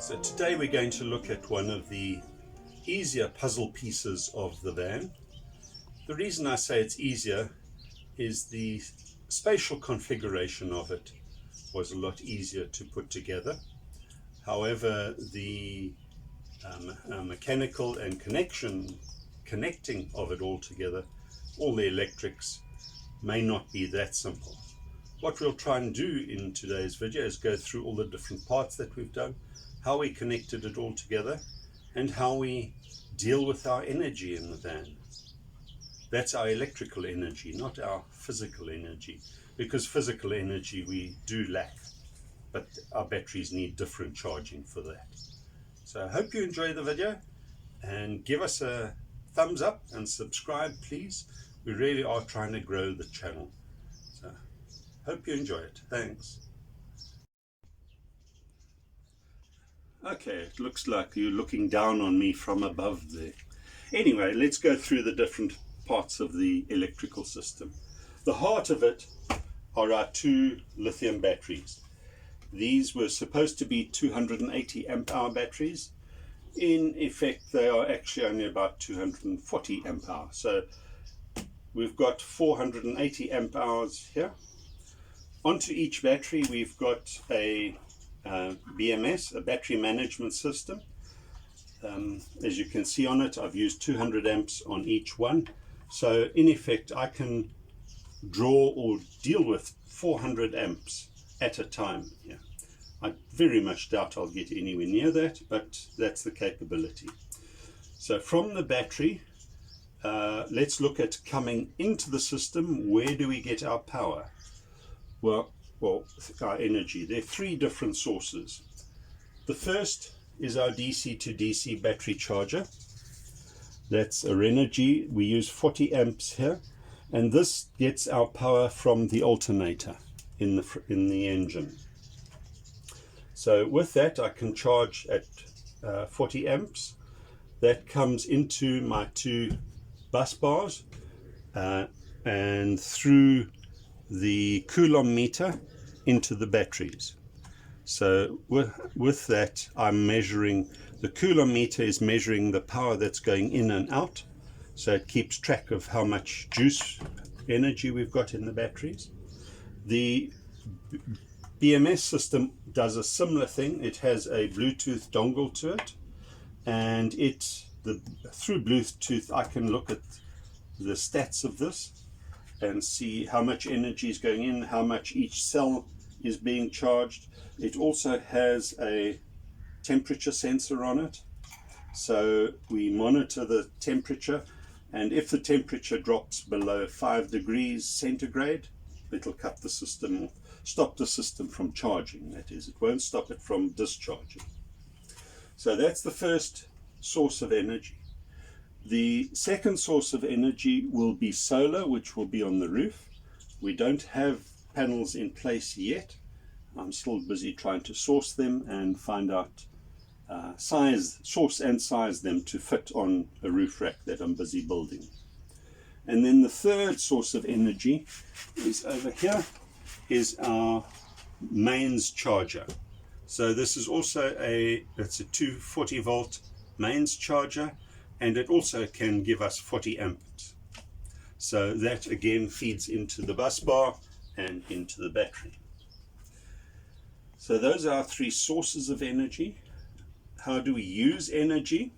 So today we're going to look at one of the easier puzzle pieces of the van. The reason I say it's easier is the spatial configuration of it was a lot easier to put together. However, the mechanical and connecting of it all together, all the electrics, may not be that simple. What we'll try and do in today's video is go through all the different parts that we've done, how we connected it all together, and how we deal with our energy in the van. That's our electrical energy, not our physical energy, because physical energy we do lack, but our batteries need different charging for that. So I hope you enjoy the video, and give us a thumbs up and subscribe, please. We really are trying to grow the channel. So hope you enjoy it. Thanks. Okay, it looks like you're looking down on me from above there. Anyway, let's go through the different parts of the electrical system. The heart of it are our two lithium batteries. These were supposed to be 280 amp hour batteries. In effect, they are actually only about 240 amp hour. So we've got 480 amp hours here. Onto each battery, we've got a BMS, a battery management system. As you can see on it, I've used 200 amps on each one. So in effect, I can draw or deal with 400 amps at a time here. I very much doubt I'll get anywhere near that, but that's the capability. So from the battery, let's look at coming into the system. Where do we get our power? Well, our energy. There are three different sources. The first is our DC to DC battery charger. That's our energy. We use 40 amps here, and this gets our power from the alternator in the engine. So with that, I can charge at 40 amps. That comes into my two bus bars and through the coulomb meter into the batteries. So with that, I'm measuring, the coulomb meter is measuring the power that's going in and out, so it keeps track of how much juice energy we've got in the batteries. The BMS system does a similar thing. It has a Bluetooth dongle to it, and through Bluetooth I can look at the stats of this and see how much energy is going in, how much each cell is being charged. It also has a temperature sensor on it, so we monitor the temperature, and if the temperature drops below 5 degrees centigrade, it'll cut the system off, stop the system from charging, that is. It won't stop it from discharging. So that's the first source of energy. The second source of energy will be solar, which will be on the roof. We don't have panels in place yet. I'm still busy trying to source them and find out source and size them to fit on a roof rack that I'm busy building. And then the third source of energy is over here, is our mains charger. So this is also it's a 240 volt mains charger, and it also can give us 40 amps. So that again feeds into the bus bar and into the battery. So those are our three sources of energy. How do we use energy?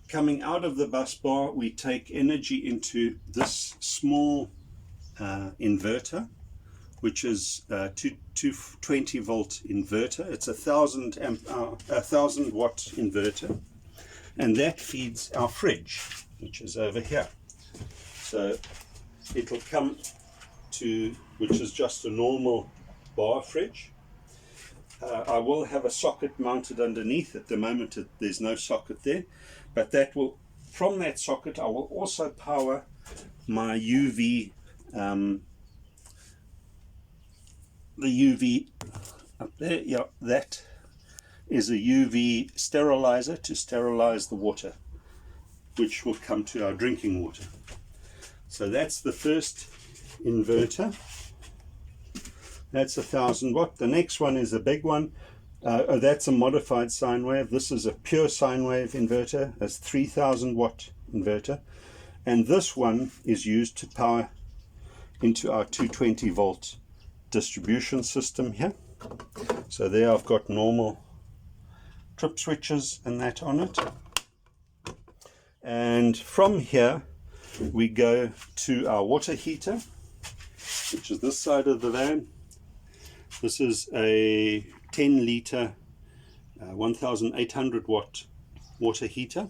Coming out of the bus bar, we take energy into this small inverter, which is a 220 volt inverter. It's a 1000 watt inverter, and that feeds our fridge, which is over here. So it'll come to, which is just a normal bar fridge. I will have a socket mounted underneath. At the moment there's no socket there, but that will, from that socket I will also power my UV, the UV up there. Yeah, that is a UV sterilizer to sterilize the water, which will come to our drinking water. So that's the first inverter. That's 1000 watt. The next one is a big one. That's a modified sine wave. This is a pure sine wave inverter, a 3000 watt inverter. And this one is used to power into our 220 volt distribution system here. So there I've got normal trip switches and that on it. And from here we go to our water heater, which is this side of the van. This is a 10 litre 1800 watt water heater,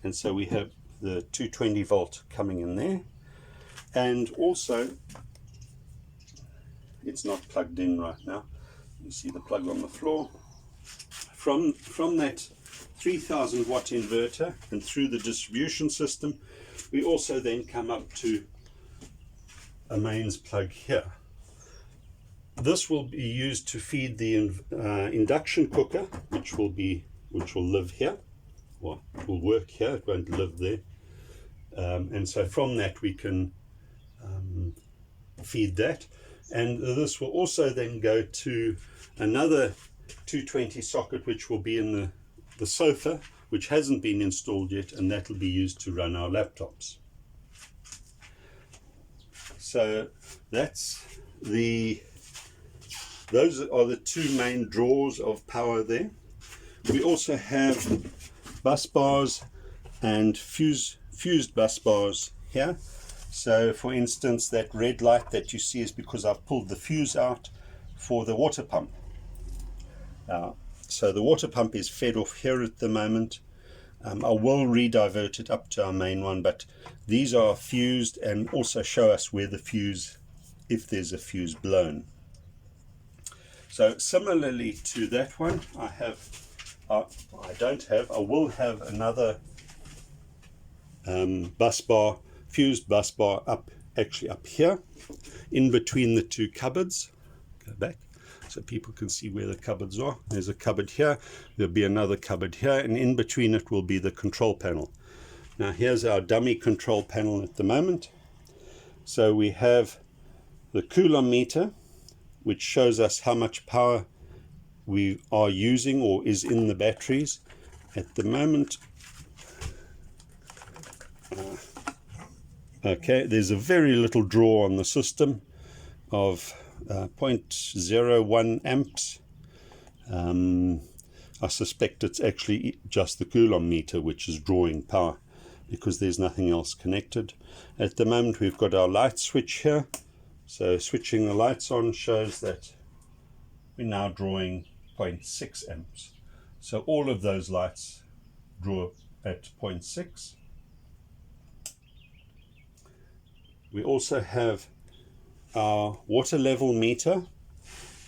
and so we have the 220 volt coming in there. And also, it's not plugged in right now, you see the plug on the floor. From that 3000 watt inverter and through the distribution system, we also then come up to a mains plug here. This will be used to feed the induction cooker, which will live here, or it will work here, it won't live there. And so from that we can feed that, and this will also then go to another 220 socket, which will be in the sofa, which hasn't been installed yet, and that will be used to run our laptops. So those are the two main draws of power there. We also have bus bars and fused bus bars here. So for instance, that red light that you see is because I've pulled the fuse out for the water pump. So the water pump is fed off here at the moment. I will redivert it up to our main one, but these are fused and also show us where the fuse, if there's a fuse blown. So similarly to that one, I will have another fused bus bar up here in between the two cupboards. Go back so people can see where the cupboards are. There's a cupboard here, there'll be another cupboard here, and in between it will be the control panel. Now here's our dummy control panel at the moment. So we have the coulomb meter, which shows us how much power we are using or is in the batteries. At the moment, okay, there's a very little draw on the system of 0.01 amps. I suspect it's actually just the coulomb meter which is drawing power, because there's nothing else connected. At the moment we've got our light switch here, so switching the lights on shows that we're now drawing 0.6 amps. So all of those lights draw at 0.6. We also have our water level meter,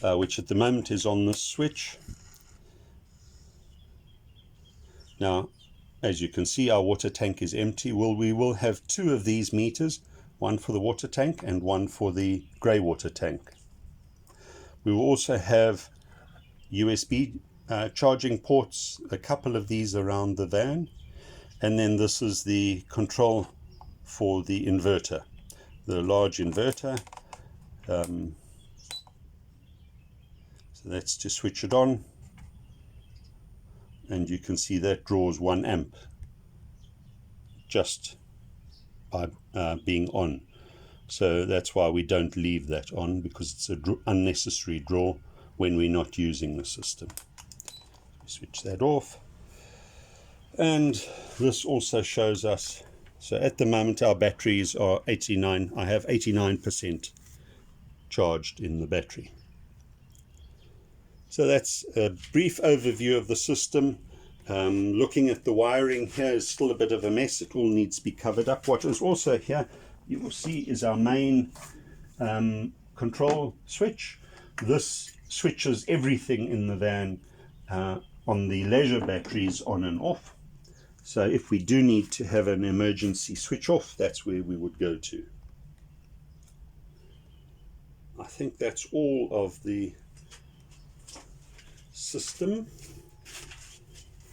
which at the moment is on this switch. Now, as you can see, our water tank is empty. We will have two of these meters, one for the water tank and one for the grey water tank. We will also have USB charging ports, a couple of these around the van, and then this is the control for the inverter, the large inverter. So that's to switch it on, and you can see that draws 1 amp just by being on. So that's why we don't leave that on, because it's an unnecessary draw when we're not using the system. Switch that off, and this also shows us, so at the moment our batteries are 89. I have 89% charged in the battery. So that's a brief overview of the system. Looking at the wiring here is still a bit of a mess. It all needs to be covered up. What is also here, you will see, is our main control switch. This switches everything in the van on the leisure batteries on and off. So if we do need to have an emergency switch off, that's where we would go to. I think that's all of the system.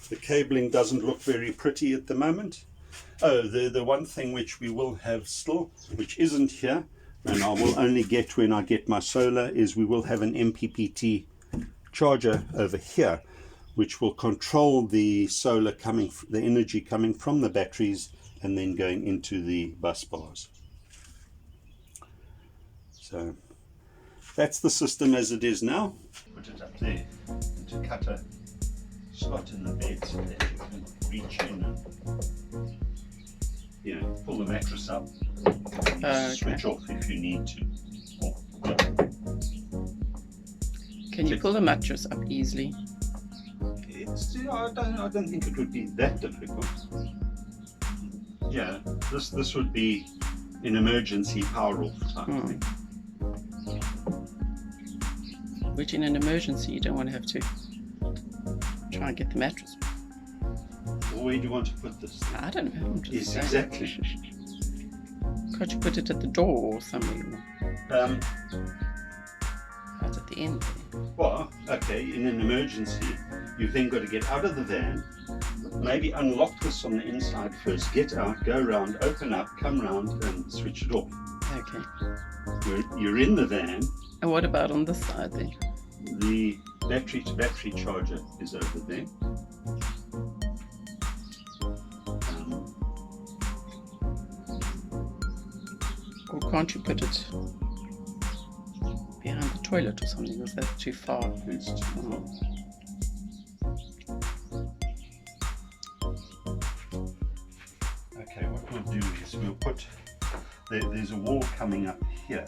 The cabling doesn't look very pretty at the moment. Oh, the one thing which we will have still, which isn't here, and I will only get when I get my solar, is we will have an MPPT charger over here, which will control the solar coming, the energy coming from the batteries and then going into the bus bars. So that's the system as it is now. Put it up there and to cut a slot in the bed so that you can reach in and, you know, pull the mattress up and switch off if you need to. Can you pull the mattress up easily? I don't think it would be that difficult. Yeah, this would be an emergency power off type thing. Which in an emergency you don't want to have to try and get the mattress. Well, where do you want to put this? I don't know. I'm just saying. Exactly. Can't you put it at the door or somewhere? Right at the end. Well, okay, in an emergency, you've then got to get out of the van, maybe unlock this on the inside first, get out, go around, open up, come round and switch it off. Okay. You're in the van. And what about on this side then? The battery to battery charger is over there. Or can't you put it behind the toilet or something? Is that too far? It's too far. Okay, what we'll do is we'll put, there's a wall coming up here,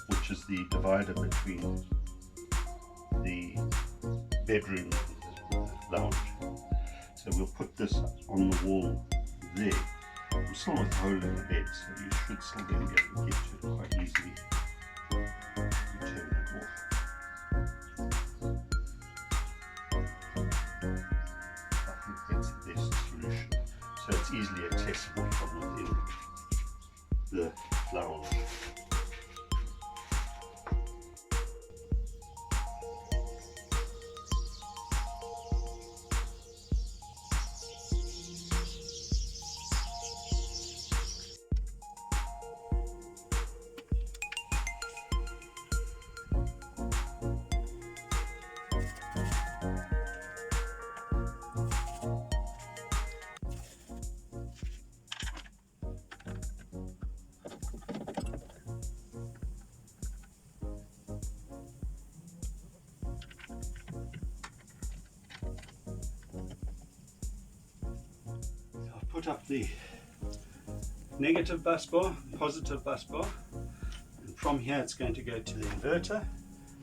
which is the divider between the bedroom and the lounge. So we'll put this on the wall there. We're still with a hole in the bed, so you should still be able to get to it quite easily. You turn it off. I think that's the best solution. So it's easily accessible from within the lounge. Put up the negative bus bar, positive bus bar, and from here it's going to go to the inverter,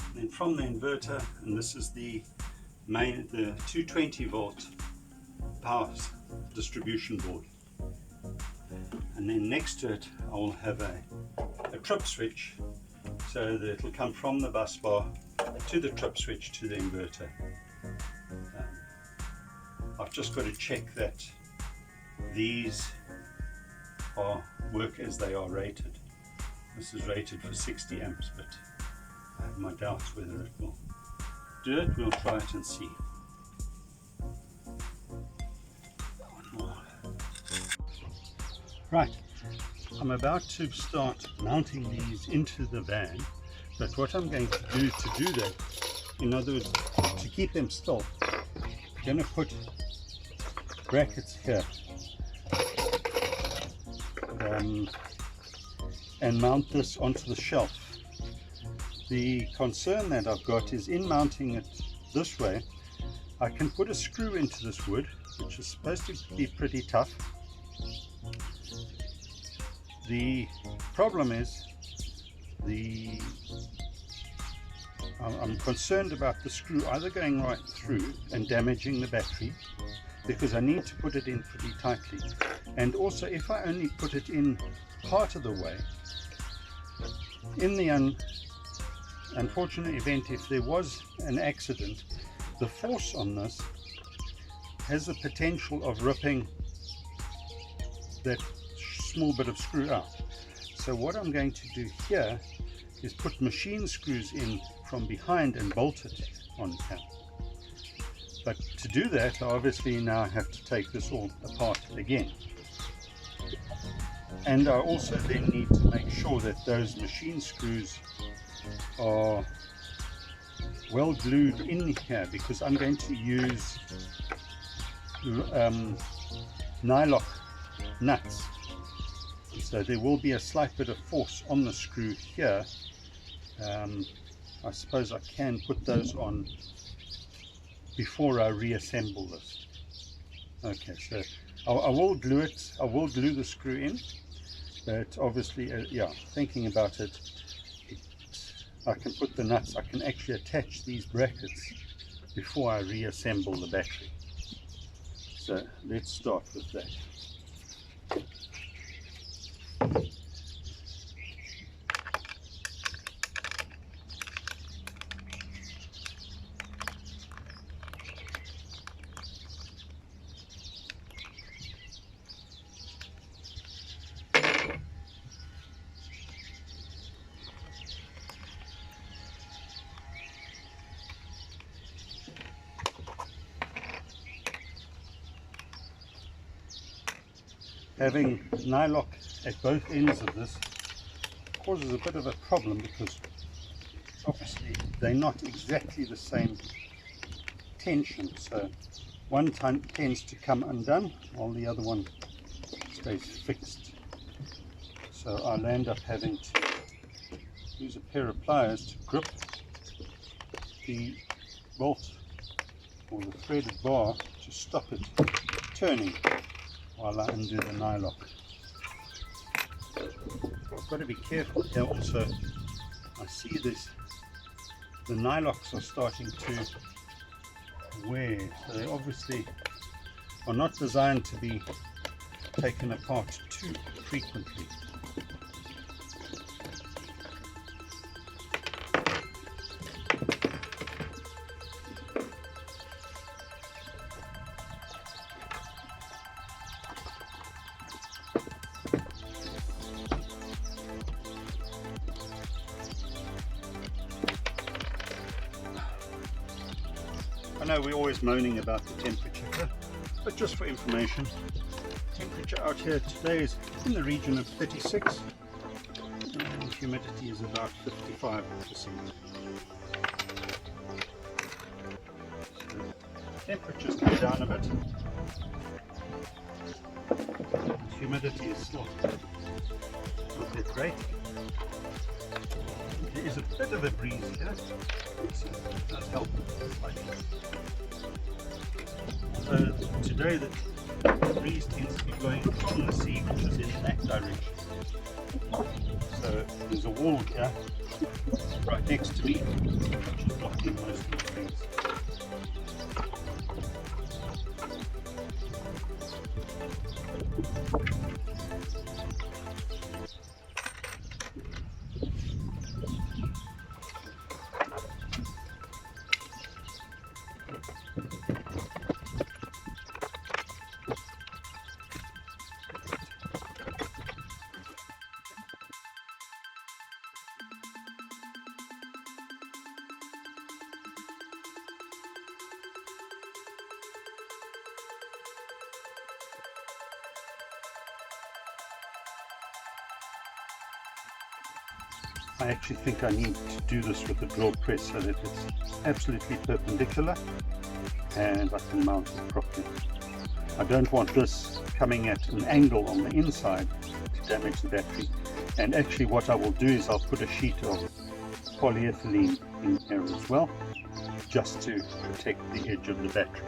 and then from the inverter, and this is the main, the 220 volt power distribution board, and then next to it I will have a trip switch so that it will come from the bus bar to the trip switch to the inverter. I've just got to check that these work as they are rated. This is rated for 60 amps, but I have my doubts whether it will do it. We'll try it and see. One more. Right, I'm about to start mounting these into the van, but what I'm going to do that, in other words, to keep them still, I'm going to put brackets here and mount this onto the shelf. The concern that I've got is in mounting it this way, I can put a screw into this wood, which is supposed to be pretty tough. The problem is I'm concerned about the screw either going right through and damaging the battery, because I need to put it in pretty tightly, and also if I only put it in part of the way, in the unfortunate event if there was an accident, the force on this has the potential of ripping that small bit of screw out. So what I'm going to do here is put machine screws in from behind and bolt it on here. But to do that, I obviously now have to take this all apart again. And I also then need to make sure that those machine screws are well glued in here because I'm going to use nylock nuts, so there will be a slight bit of force on the screw here. I suppose I can put those on before I reassemble this. Okay, so I will glue it, I will glue the screw in, but obviously yeah, thinking about it, I can put the nuts, I can actually attach these brackets before I reassemble the battery. So let's start with that. Having nylock at both ends of this causes a bit of a problem because obviously they're not exactly the same tension, so one tends to come undone while the other one stays fixed. So I'll end up having to use a pair of pliers to grip the bolt or the threaded bar to stop it turning while I undo the nylock. I've got to be careful here also. I see this, the nylocks are starting to wear, so they obviously are not designed to be taken apart too frequently. I know we're always moaning about the temperature, but just for information, temperature out here today is in the region of 36 and humidity is about 55%. So temperature's come down a bit. Humidity is still not that great. There is a bit of a breeze here, so it does help slightly. So today the breeze tends to be blowing from the sea, which is in that direction. So there's a wall here right next to me, which is blocking most of the breeze. I actually think I need to do this with a drill press so that it's absolutely perpendicular and I can mount it properly. I don't want this coming at an angle on the inside to damage the battery, and actually what I will do is I'll put a sheet of polyethylene in here as well, just to protect the edge of the battery.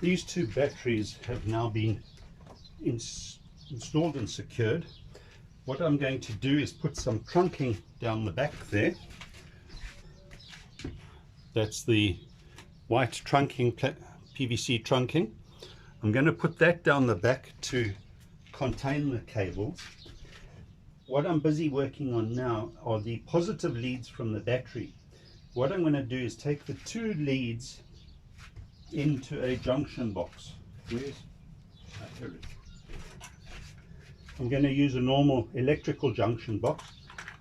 These two batteries have now been installed and secured. What I'm going to do is put some trunking down the back there. That's the white trunking, PVC trunking. I'm going to put that down the back to contain the cables. What I'm busy working on now are the positive leads from the battery. What I'm going to do is take the two leads into a junction box. Here it is. I'm going to use a normal electrical junction box.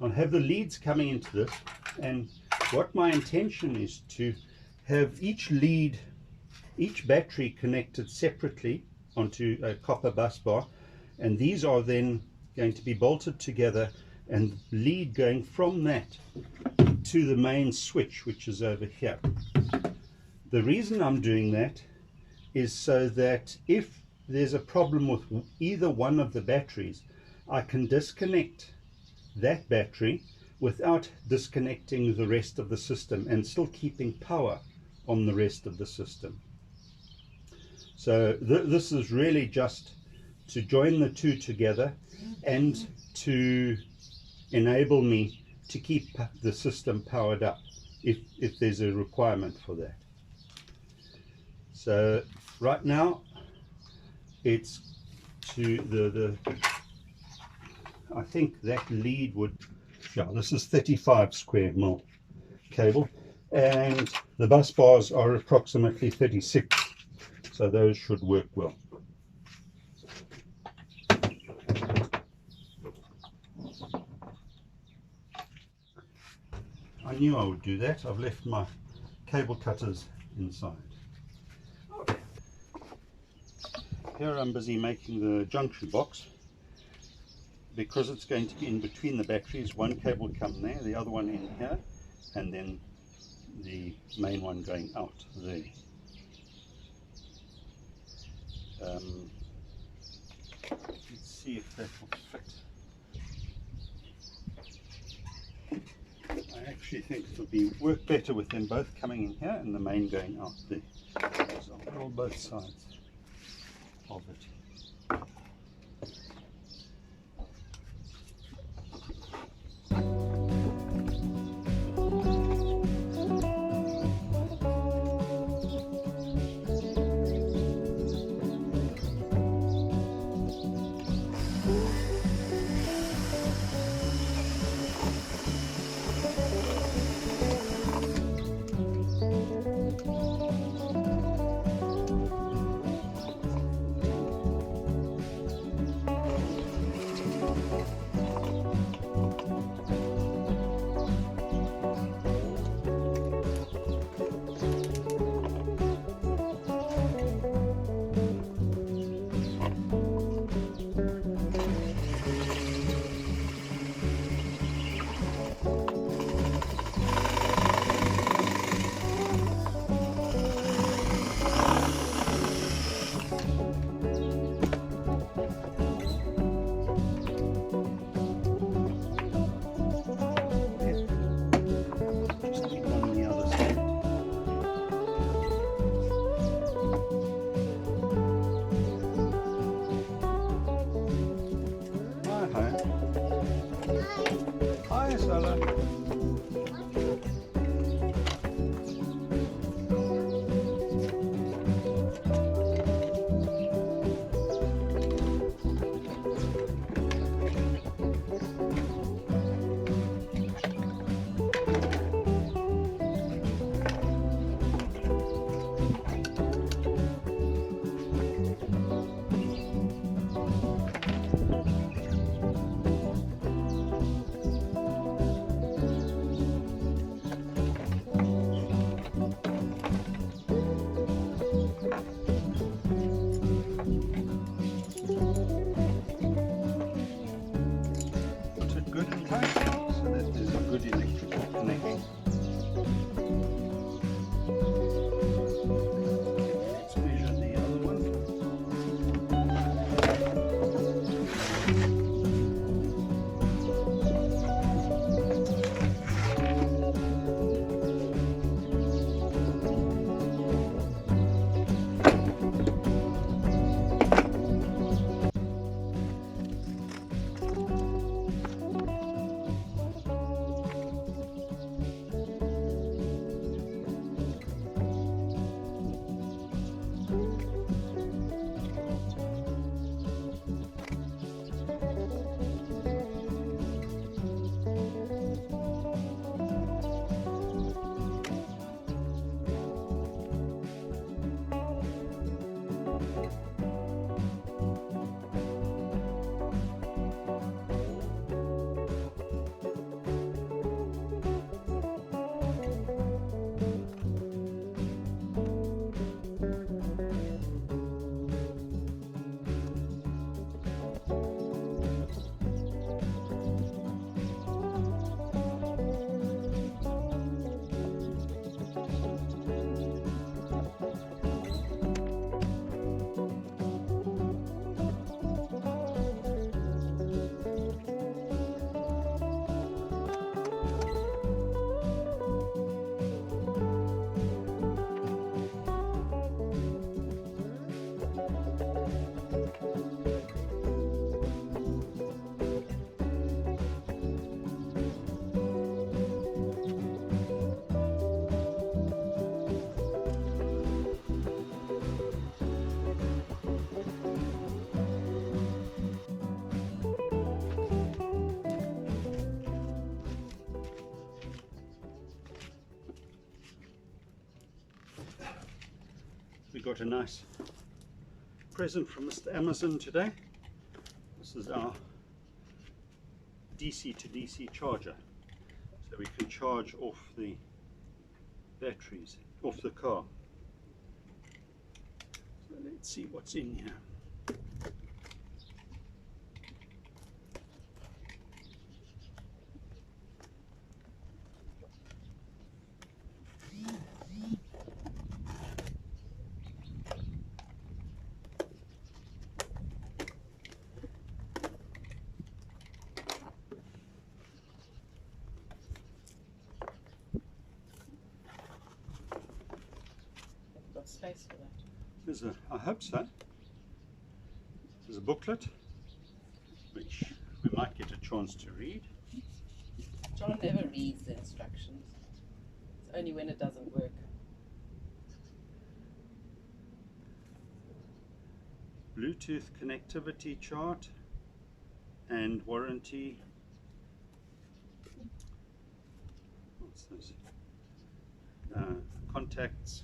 I'll have the leads coming into this, and what my intention is to have each lead, each battery connected separately onto a copper bus bar, and these are then going to be bolted together, and lead going from that to the main switch, which is over here. The reason I'm doing that is so that if there's a problem with either one of the batteries, I can disconnect that battery without disconnecting the rest of the system and still keeping power on the rest of the system. So this is really just to join the two together and to enable me to keep the system powered up if there's a requirement for that. So right now it's to I think that lead would, yeah, this is 35 square mil cable, and the bus bars are approximately 36, so those should work well. I knew I would do that. I've left my cable cutters inside. Here I'm busy making the junction box. Because it's going to be in between the batteries, one cable come there, the other one in here, and then the main one going out there. Let's see if that will fit. I actually think it'll work better with them both coming in here and the main going out there. So I'll roll both sides of it. We got a nice present from Mr. Amazon today. This is our DC to DC charger, so we can charge off the batteries off the car. So let's see what's in here. Space for that. There's a, I hope so. There's a booklet which we might get a chance to read. John never reads the instructions. It's only when it doesn't work. Bluetooth connectivity chart and warranty. What's this? Contacts.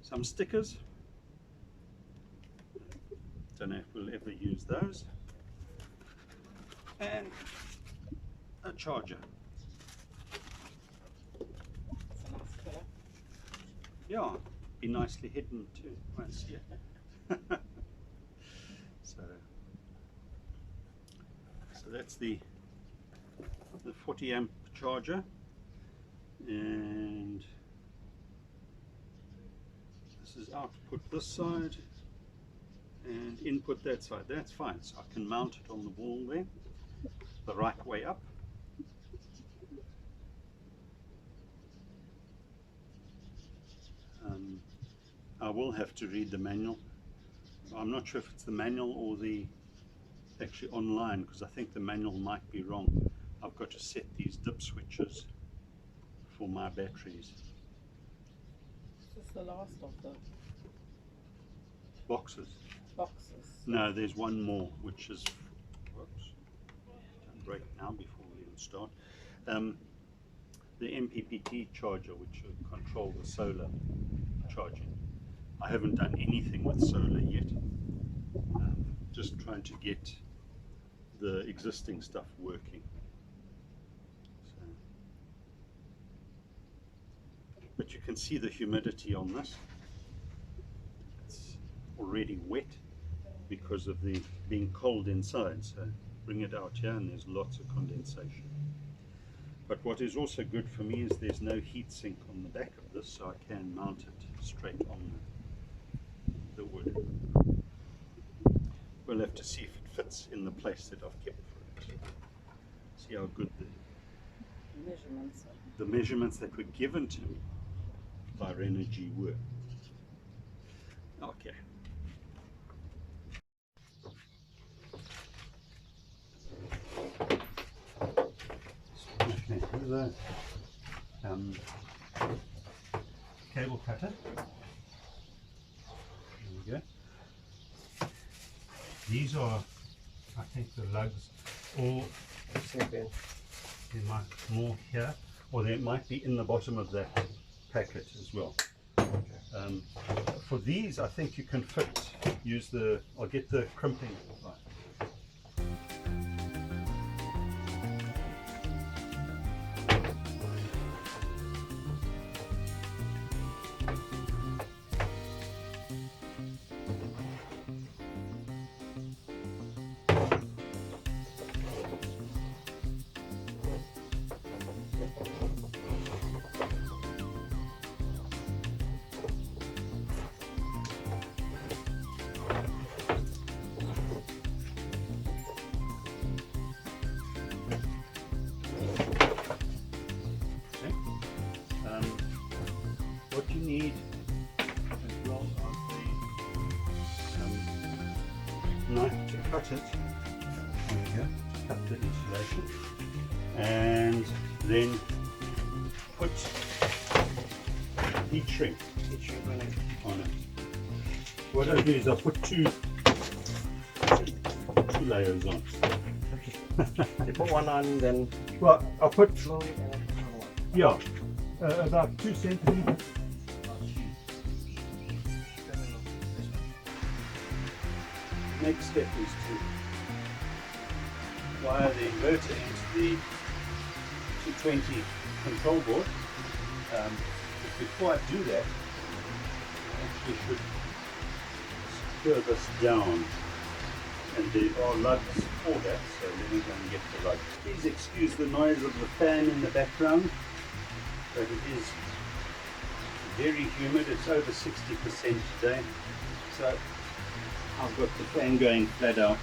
Some stickers. Don't know if we'll ever use those. And a charger. It's a nice colour. Yeah, be nicely hidden too. Won't see it. so that's the 40 amp charger, and is output this side and input that side. That's fine, so I can mount it on the wall there the right way up. I will have to read the manual. I'm not sure if it's the manual or the actually online, because I think the manual might be wrong. I've got to set these dip switches for my batteries. This is the last of the boxes. No, there's one more, which is, whoops, don't break now before we even start. The MPPT charger, which will control the solar charging. I haven't done anything with solar yet. Just trying to get the existing stuff working. So, but you can see the humidity on this. It's already wet because of the being cold inside. So bring it out here and there's lots of condensation. But what is also good for me is there's no heat sink on the back of this, so I can mount it straight on the wood. We'll have to see if it fits in the place that I've kept for it. See how good the measurements that were given to me by Energy were. Okay. Here's a cable cutter. There we go. These are, I think, the lugs, or there might be more here, or there might be in the bottom of that packet as well. For these, I think you can fit, use the, I'll get the crimping. Right. What you need as well as the knife to cut it. There we go, cut the insulation, and then put heat shrink on it. What I do is I put two layers on. You put one on, then Well, I'll put, slowly and then yeah, about 2 centimeters. next step is to wire the inverter into the 220 control board. But before I do that, I actually should secure this down, and there are lugs for that, so let me go and get the lugs. Please excuse the noise of the fan in the background, but it is very humid. It's over 60% today, so I've got the fan going flat out,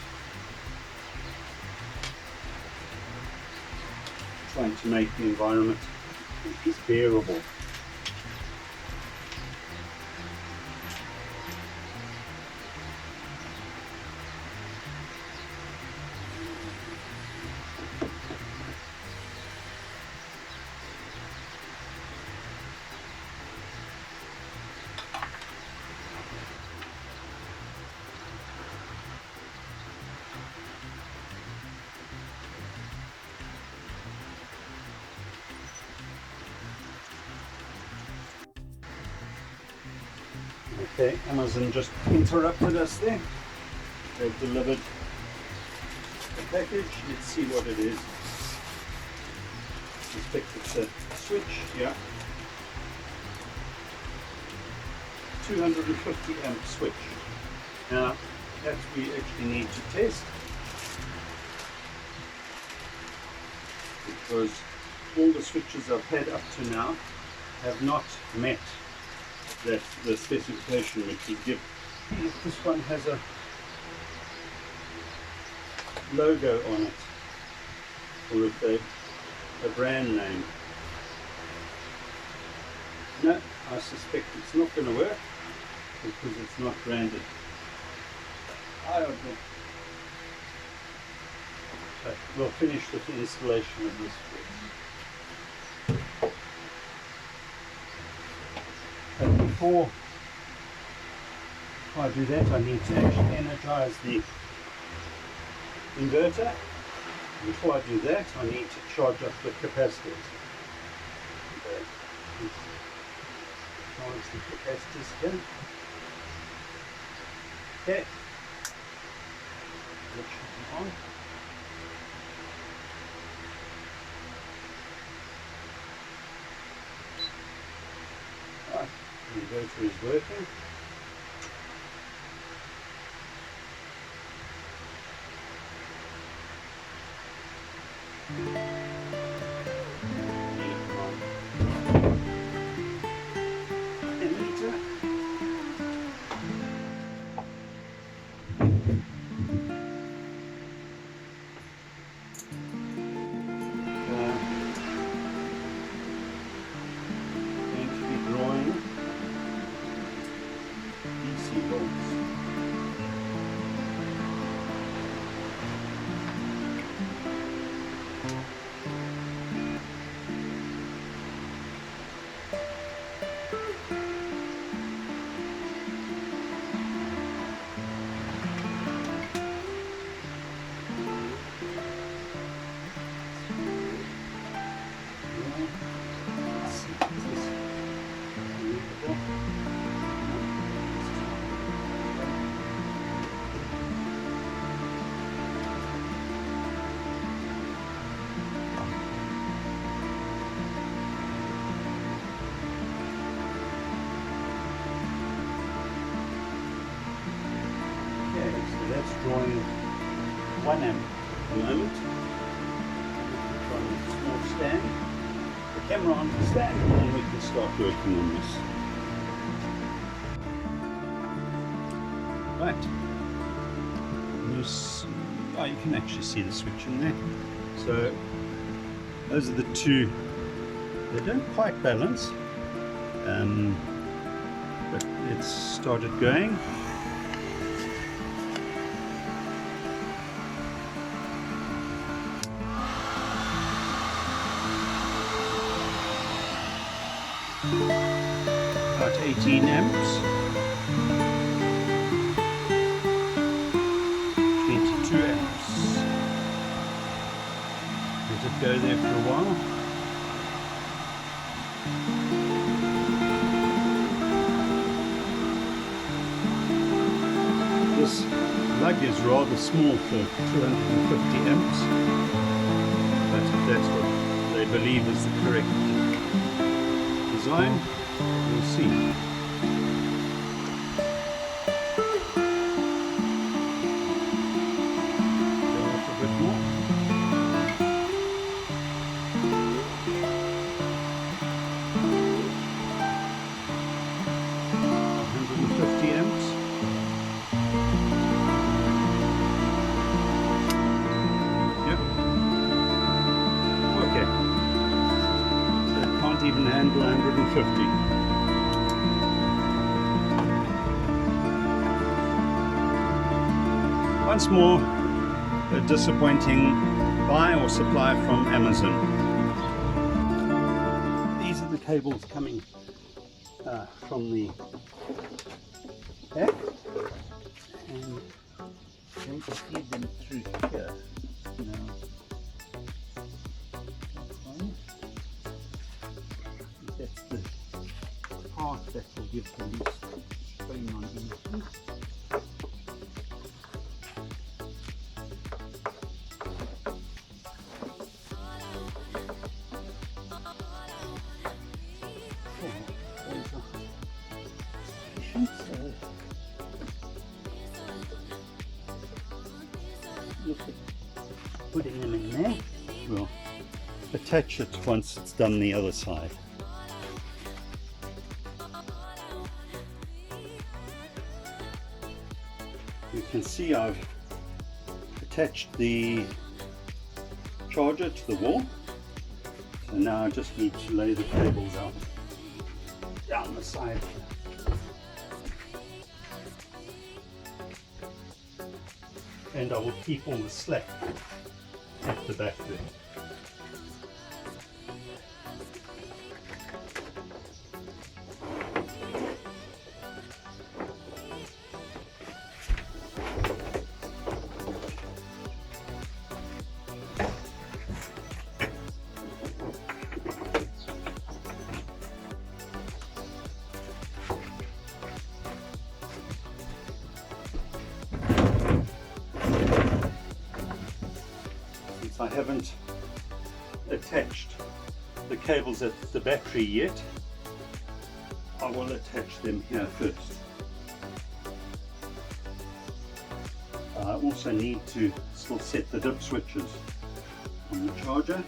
trying to make the environment bearable. Okay, Amazon just interrupted us there. They've delivered the package. Let's see what it is. I suspect it's a switch, yeah. 250 amp switch. Now, that we actually need to test, because all the switches I've had up to now have not met the specification which we give. If this one has a logo on it, or with a brand name. No, I suspect it's not going to work because it's not branded. I don't know. So we'll finish with the installation of this first. But before I do that, I need to actually energize the inverter. Before I do that, I need to charge up the capacitors. Charge the capacitors here. Okay. That should be on. Right, the inverter is working. Drawing 1 amp at the moment. Try a small stand, the camera on the stand, and then we can start working on this. Right. You can actually see the switch in there. So those are the two. They don't quite balance, but it's started going. About 18 amps, 22 amps. Let it go there for a while. This plug is rather small for 250 amps, but that's what they believe is the correct design. We'll see. Go up a bit more. Amps. Yep. Okay. So it can't even handle 150. Once more, a disappointing buy or supply from Amazon. These are the cables coming from the back, and going to feed them through here. Now, that's the part that will give the least strain on anything. Look at putting them in there. We'll attach it once it's done the other side. You can see I've attached the charger to the wall. So now I just need to lay the cables out down the side here. And I will keep all the slack at the back there. I haven't attached the cables at the battery yet, I will attach them here first. I also need to still set the dip switches on the charger.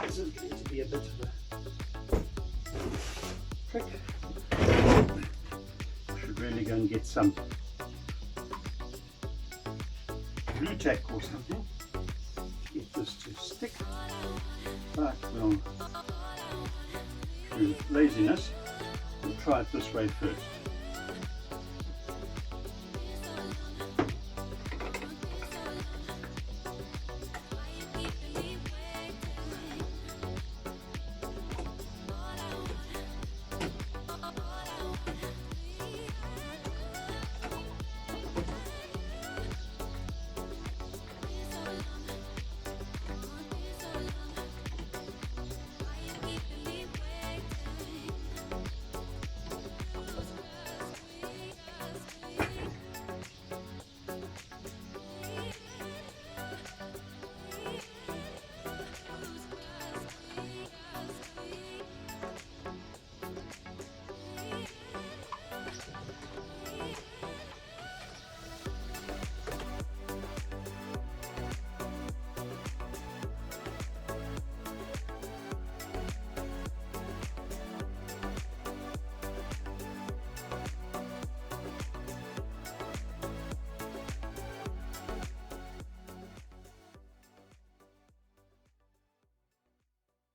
This is going to be a bit of a trick. Should really go and get some glue tack or something to get this to stick, but we'll, through laziness, we'll try it this way first.